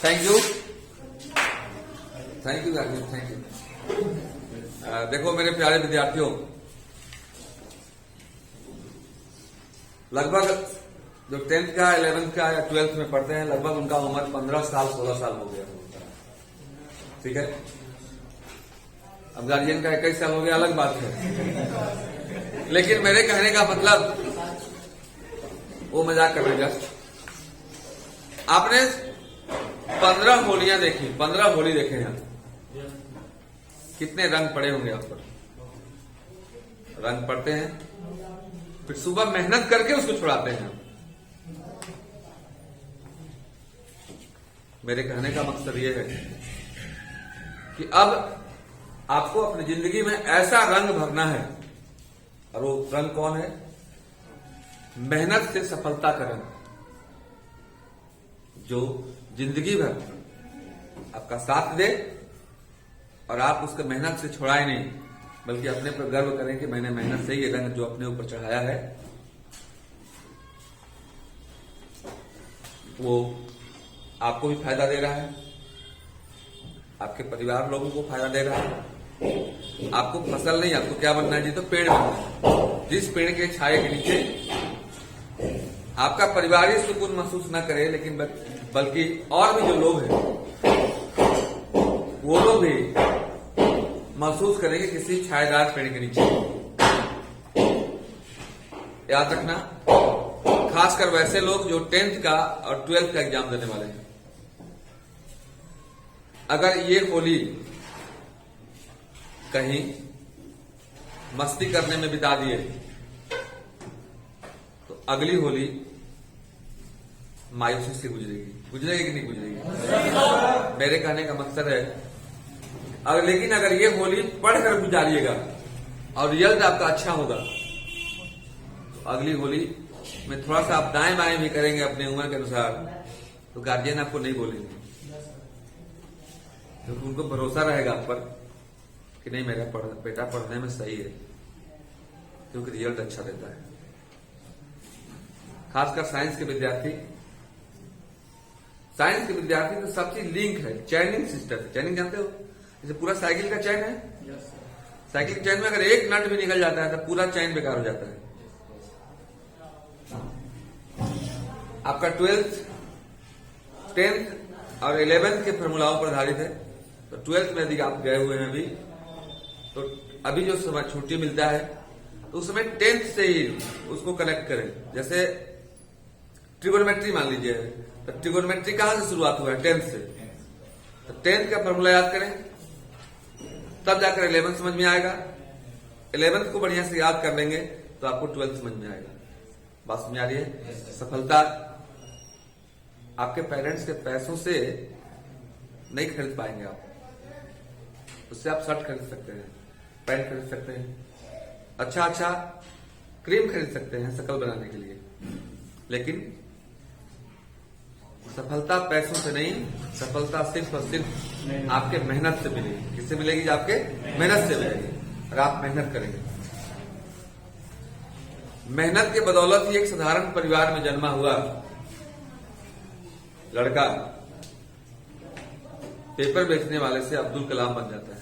Thank you thank you thank you. देखो मेरे प्यारे विद्यार्थियों, लगभग जो 10th का 11th का या 12th में पढ़ते हैं, लगभग उनका उम्र 15 साल 16 साल हो गया। ठीक है, अब गार्जियन का 21 साल हो गया, अलग बात है। लेकिन मेरे कहने का मतलब, वो मजाक कर रहे हैं। आपने 15 होलियां देखी, 15 होली देखे हैं, कितने रंग पड़े होंगे आप पर? रंग पड़ते हैं, फिर सुबह मेहनत करके उसको छुड़ाते हैं। मेरे कहने का मकसद यह है कि अब आपको अपनी जिंदगी में ऐसा रंग भरना है, और वो रंग कौन है? मेहनत से सफलता का रंग, जो जिंदगी भर आपका साथ दे और आप उसके मेहनत से छुड़ाए नहीं, बल्कि अपने पर गर्व करें कि मैंने मेहनत से ये रंग जो अपने ऊपर चढ़ाया है वो आपको भी फायदा दे रहा है, आपके परिवार लोगों को फायदा दे रहा है। आपको फसल नहीं, आपको क्या बनना है जी? तो पेड़ बनना है। जिस पेड़ के छाए के नीचे आपका परिवार ही सुकून महसूस न करे, लेकिन बल्कि और भी जो लोग हैं वो लोग भी महसूस करेंगे किसी छायादार पेड़ के नीचे। याद रखना, खासकर वैसे लोग जो 10th का और 12th का एग्जाम देने वाले हैं। अगर ये होली कहीं मस्ती करने में बिता दिए तो अगली होली मायूसी से गुजरेगी। गुजरेगी कि नहीं गुजरेगी? मेरे कहने का मकसद है, लेकिन अगर ये होली पढ़कर गुजारिएगा और रिजल्ट आपका अच्छा होगा तो अगली होली में थोड़ा सा आप दाएं बाएं भी करेंगे अपने उम्र के अनुसार, तो गार्जियन आपको नहीं बोलेंगे, क्योंकि उनको भरोसा रहेगा आप पर कि नहीं, मेरा बेटा पढ़ने में सही है, क्योंकि रिजल्ट अच्छा देता है। खासकर साइंस के विद्यार्थी तो सब चीज लिंक है, चैनिंग सिस्टम। चैनिंग जानते हो? जैसे पूरा साइकिल का चैन है, साइकिल के चैन में अगर एक नट भी निकल जाता है तो पूरा चैन बेकार हो जाता है। आपका 12th, 10th और 11th के फॉर्मूलाओं पर आधारित है। तो 12th में यदि आप गए हुए हैं अभी, तो अभी जो समय छुट्टी मिलता है तो उस समय 10th से ही उसको कनेक्ट करें। जैसे ट्रिगोनोमेट्री मान लीजिए, तो ट्रिगोनोमेट्री कहां से शुरुआत हुआ है? 10th से। तो 10th का फॉर्मूला याद करें, तब जाकर 11th समझ में आएगा। 11th को बढ़िया से याद कर लेंगे तो आपको 12th समझ में आएगा। बात समझ आ रही है? सफलता आपके पेरेंट्स के पैसों से नहीं खरीद पाएंगे आप। उससे आप शर्ट खरीद सकते हैं, पैंट खरीद सकते हैं, अच्छा क्रीम खरीद सकते हैं शक्ल बनाने के लिए, लेकिन सफलता पैसों से नहीं, सफलता सिर्फ और सिर्फ आपके मेहनत से मिलेगी। किससे मिलेगी? आपके मेहनत से मिलेगी, और आप मेहनत करेंगे। मेहनत के बदौलत ही एक साधारण परिवार में जन्मा हुआ लड़का पेपर बेचने वाले से अब्दुल कलाम बन जाता है।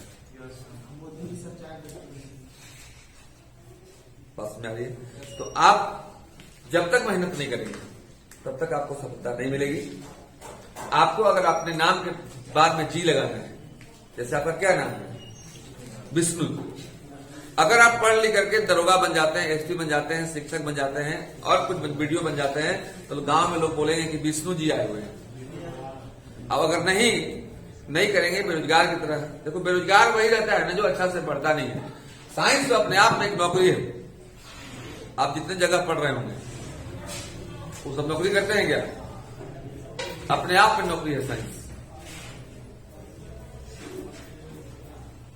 बात में आ रही है? तो आप जब तक मेहनत नहीं करेंगे तब तक आपको सफलता नहीं मिलेगी। आपको अगर अपने नाम के बाद में जी लगाना है, जैसे आपका क्या नाम है? विष्णु। अगर आप पढ़ लिख करके दरोगा बन जाते हैं, एसपी बन जाते हैं, शिक्षक बन जाते हैं और कुछ वीडियो बन जाते हैं, तो गांव में लोग बोलेंगे कि विष्णु जी आए हुए हैं। अब अगर नहीं करेंगे, बेरोजगार की तरह। देखो, बेरोजगार वही रहता है ना जो अच्छा से पढ़ता नहीं है। साइंस तो अपने आप में एक नौकरी है। आप जितने जगह पढ़ रहे होंगे वो सब नौकरी करते हैं क्या? अपने आप में नौकरी है science.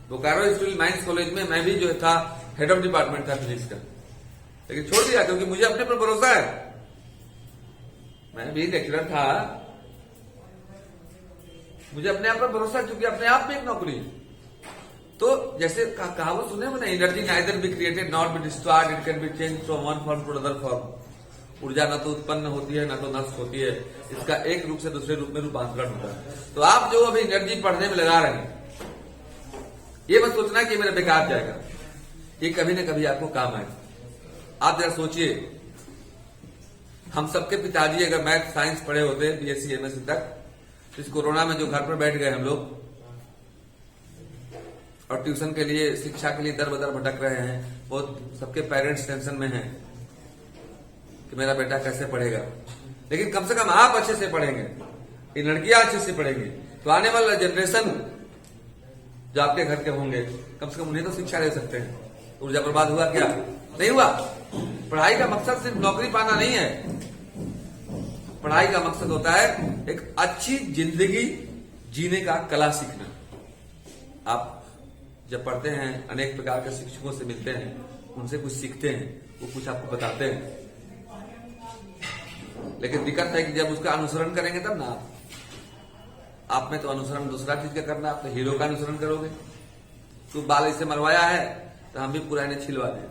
Bokaro school mines college में मैं भी जो था हेड ऑफ डिपार्टमेंट था फिजिक्स का, लेकिन छोड़ दिया क्योंकि मुझे अपने पर भरोसा है। मैं भी लेक्चरर था, मुझे अपने आप पर भरोसा, क्योंकि अपने आप में एक नौकरी है। तो जैसे कहावत सुने हो ना, energy neither be created not be destroyed, it can be change from one form to other form. ऊर्जा न तो उत्पन्न होती है न तो नष्ट होती है, इसका एक रूप से दूसरे रूप में रूपांतरण होता है। तो आप जो अभी एनर्जी पढ़ने में लगा रहे हैं, ये मत सोचना कि मेरा बेकार जाएगा, ये कभी न कभी आपको काम आएगा। आप जरा सोचिए, हम सबके पिताजी अगर मैथ साइंस पढ़े होते बीएससी एमएससी तक, इस कोरोना में जो घर पर बैठ गए हम लोग और ट्यूशन के लिए शिक्षा के लिए दर बदर भटक रहे हैं, बहुत सबके पेरेंट्स टेंशन में हैं कि मेरा बेटा कैसे पढ़ेगा। लेकिन कम से कम आप अच्छे से पढ़ेंगे, ये लड़कियां अच्छे से पढ़ेंगी, तो आने वाला जनरेशन जो आपके घर के होंगे, कम से कम उन्हें तो शिक्षा दे सकते हैं। ऊर्जा बर्बाद हुआ क्या? नहीं हुआ। पढ़ाई का मकसद सिर्फ नौकरी पाना नहीं है, पढ़ाई का मकसद होता है एक अच्छी जिंदगी जीने का कला सीखना। आप जब पढ़ते हैं, अनेक प्रकार के शिक्षकों से मिलते हैं, उनसे कुछ सीखते हैं, वो कुछ आपको बताते हैं, लेकिन दिक्कत है कि जब उसका अनुसरण करेंगे तब ना। आप में तो अनुसरण दूसरा चीज का करना, आप तो हीरो का अनुसरण करोगे। तो बाल इसे मरवाया है तो हम भी पुराने छिलवा दें।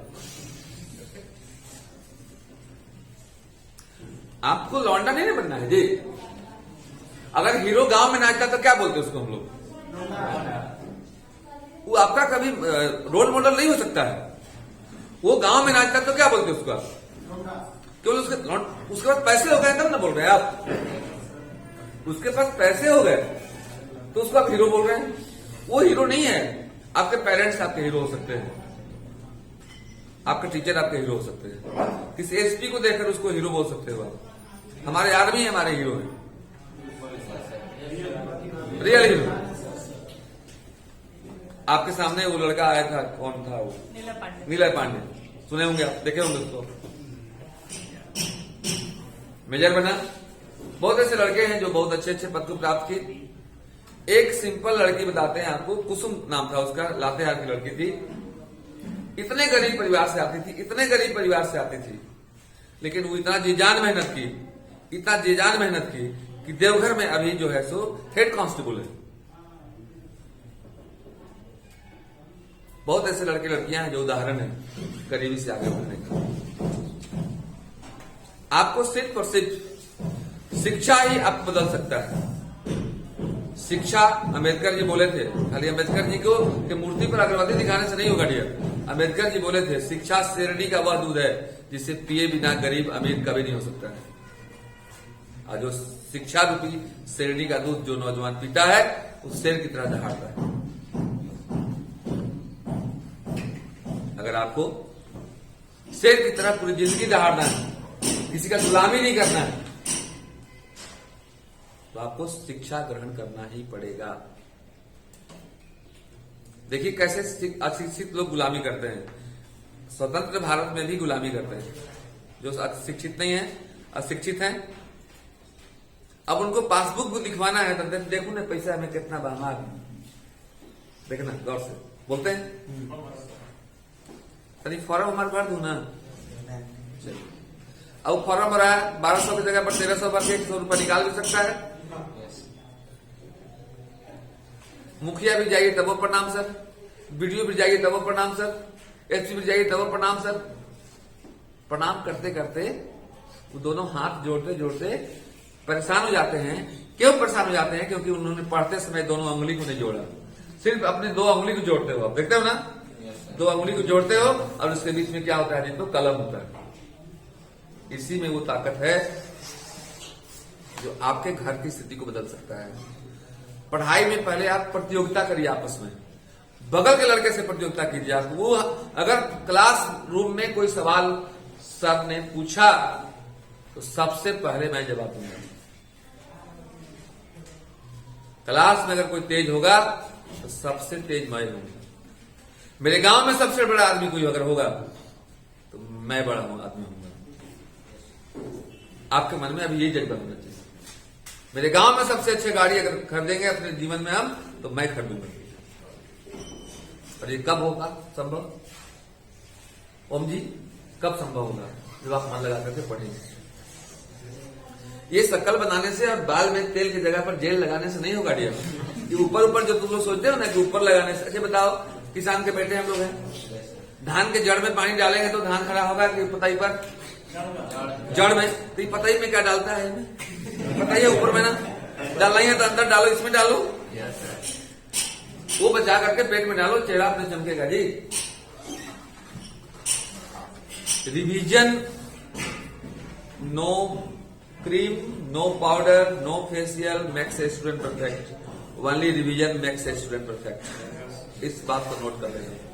आपको लौंडा नहीं बनना है जी। अगर हीरो गांव में नाचता तो क्या बोलते उसको हम लोग? वो आपका कभी रोल मॉडल नहीं हो सकता है। वो गांव में नाचता तो क्या बोलते उसका? केवल उसके पास पैसे हो गए तब ना बोल रहे हैं आप। उसके पास पैसे हो गए तो उसको आप हीरो बोल रहे हैं। वो हीरो नहीं है। आपके पेरेंट्स आपके हीरो हो सकते हैं, आपके टीचर आपके हीरो हो सकते हैं, किसी एसपी को देखकर उसको हीरो बोल सकते हो आप। हमारे आर्मी हमारे हीरो है, रियल हीरो। आपके सामने वो लड़का आया था, कौन था वो? नीला पांडे, सुने होंगे आप, देखे होंगे उसको, मेजर बना। बहुत ऐसे लड़के हैं जो बहुत अच्छे अच्छे पद को प्राप्त किए। एक सिंपल लड़की बताते हैं आपको, कुसुम नाम था उसका, लातेहार की लड़की थी। इतने गरीब परिवार से आती थी, इतने गरीब परिवार से आती थी, लेकिन वो इतना जीजान मेहनत की, इतना जीजान मेहनत की कि देवघर में अभी जो है सो हेड कांस्टेबल है। बहुत ऐसे लड़के लड़कियां हैं जो उदाहरण है गरीबी से आगे बढ़ने का। आपको सिर्फ और सिर्फ शिक्षा ही आपको बदल सकता है। शिक्षा, अम्बेडकर जी बोले थे, खाली अम्बेडकर जी को कि मूर्ति पर अगरबत्ती दिखाने से नहीं होगा डियर। अम्बेडकर जी बोले थे, शिक्षा शेरनी का वह दूध है जिसे पिए बिना गरीब अमीर कभी नहीं हो सकता है। और जो शिक्षा रूपी शेरनी का दूध जो नौजवान पीता है, उस शेर की तरह दहाड़ता है। अगर आपको शेर की तरह पूरी जिंदगी दहाड़ना है, किसी का गुलामी नहीं करना है, तो आपको शिक्षा ग्रहण करना ही पड़ेगा। देखिए कैसे अशिक्षित लोग गुलामी करते हैं। स्वतंत्र भारत में भी गुलामी करते हैं। जो शिक्षित नहीं है, अशिक्षित हैं, अब उनको पासबुक दिखवाना है तो देखो ना पैसा में कितना बहा, देखना गौर से बोलते हैं। अरे फॉर्म हमारे भर दू ना, अब फॉर्म भरा है 1200 की जगह पर 1300 भर के 100 रुपया निकाल भी सकता है। मुखिया भी जाइए तब वो प्रणाम सर, बीडीओ भी जाइए तब वो प्रणाम सर, एसपी भी जाइए तब वो प्रणाम सर। प्रणाम करते करते वो दोनों हाथ जोड़ते जोड़ते परेशान हो जाते हैं। क्यों परेशान हो जाते हैं? क्योंकि उन्होंने पढ़ते समय दोनों उंगली को नहीं जोड़ा, सिर्फ अपने दो उंगली को जोड़ते हो। आप देखते हो ना, दो उंगली को जोड़ते हो और उसके बीच में क्या होता है? तो कलम होता है। इसी में वो ताकत है जो आपके घर की स्थिति को बदल सकता है। पढ़ाई में पहले आप प्रतियोगिता करिए आपस में, बगल के लड़के से प्रतियोगिता कीजिए। आप वो अगर क्लास रूम में कोई सवाल सर ने पूछा तो सबसे पहले मैं जवाब दूंगा। क्लास में अगर कोई तेज होगा तो सबसे तेज मैं हूंगा। मेरे गांव में सबसे बड़ा आदमी कोई अगर होगा तो मैं बड़ा आदमी होऊंगा। आपके मन में अभी यही जज्बा होना चाहिए। मेरे गांव में सबसे अच्छी गाड़ी अगर खरीदेंगे अपने जीवन में हम, तो मैं खरीदूंगा। और ये कब होगा संभव? ओम जी, कब संभव होगा? जब आप मन लगा करके पढ़ेंगे। ये शक्ल बनाने से और बाल में तेल की जगह पर जेल लगाने से नहीं होगा डियर। ये ऊपर ऊपर जो तुम लोग सोचते हो ना कि ऊपर लगाने से, अच्छा बताओ, किसान के बेटे हम लोग हैं, धान के जड़ में पानी डालेंगे तो धान खड़ा होगा कि पताई पर? जड़ में, तो ये पता ही में क्या डालता है, पता ही है ऊपर में ना डालना ही है तो अंदर डालो, इसमें डालो, वो बचा करके पेट में डालो, चेहरा अपने चमकेगा जी। Revision, no cream, no powder, no facial makes a student perfect, only revision makes a student perfect. इस बात को नोट कर लेना।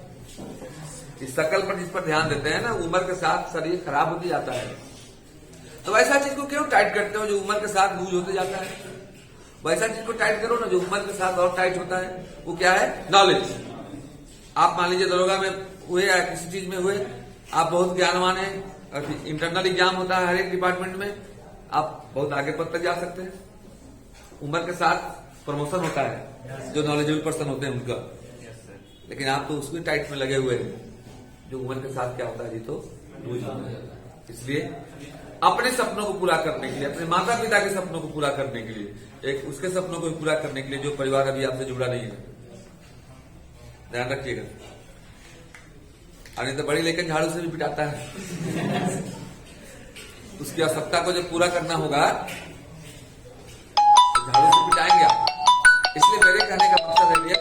इस शकल पर जिस पर ध्यान देते हैं ना, उम्र के साथ शरीर खराब होते जाता है, तो वैसा चीज को क्यों टाइट करते हो जो उम्र के साथ लूज होते जाता है? वैसा चीज को टाइट करो ना जो उम्र के साथ और टाइट होता है। वो क्या है? नॉलेज। आप मान लीजिए दरोगा में हुए या किसी चीज में हुए, आप बहुत ज्ञानवान हैं और इंटरनल एग्जाम होता है हर एक डिपार्टमेंट में, आप बहुत आगे पद तक जा सकते हैं। उम्र के साथ प्रमोशन होता है जो नॉलेजेबल पर्सन होते हैं उनका, लेकिन आप तो उसमें टाइट में लगे हुए हैं जो उम्र के साथ क्या होता है जी, तो लूज होता है। इसलिए अपने सपनों को पूरा करने के लिए, अपने माता पिता के सपनों को पूरा करने के लिए, एक उसके सपनों को पूरा करने के लिए जो परिवार अभी आपसे जुड़ा नहीं है, ध्यान रखिएगा। और नहीं तो बड़ी लेकिन झाड़ू से भी पिटाता है। उसकी आवश्यकता को जब पूरा करना होगा तो झाड़ू से पिटाएंगे आप। इसलिए मेरे कहने का मकसद है ये,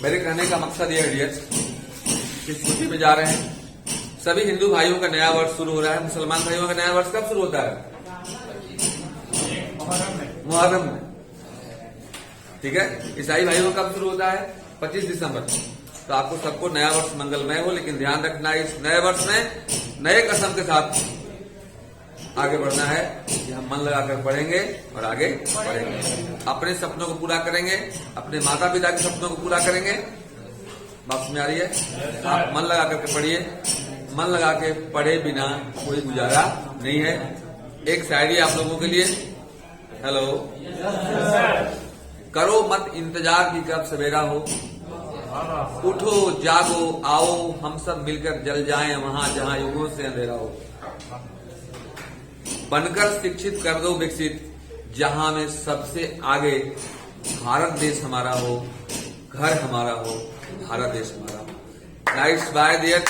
मेरे कहने का मकसद ये है कि छुट्टी में जा रहे हैं, सभी हिंदू भाइयों का नया वर्ष शुरू हो रहा है। मुसलमान भाइयों का नया वर्ष कब शुरू होता है? मुहर्रम में, ठीक है। ईसाई भाइयों का कब शुरू होता है? 25 दिसंबर। तो आपको सबको नया वर्ष मंगलमय हो, लेकिन ध्यान रखना है इस नए वर्ष में नए कसम के साथ आगे बढ़ना है कि हम मन लगाकर पढ़ेंगे और आगे बढ़ेंगे, अपने सपनों को पूरा करेंगे, अपने माता पिता के सपनों को पूरा करेंगे। बात में आ रही है? आप मन लगा करके पढ़िए, मन लगा के पढ़े बिना कोई गुजारा नहीं है। एक शायरी आप लोगों के लिए। हेलो, करो मत इंतजार कि कब सवेरा हो, उठो जागो आओ हम सब मिलकर जल जाएं वहां जहां युगों से अंधेरा हो। बनकर शिक्षित कर दो विकसित जहां में सबसे आगे भारत देश हमारा हो, घर हमारा हो, भारत देश हमारा हो। Nice bye dear.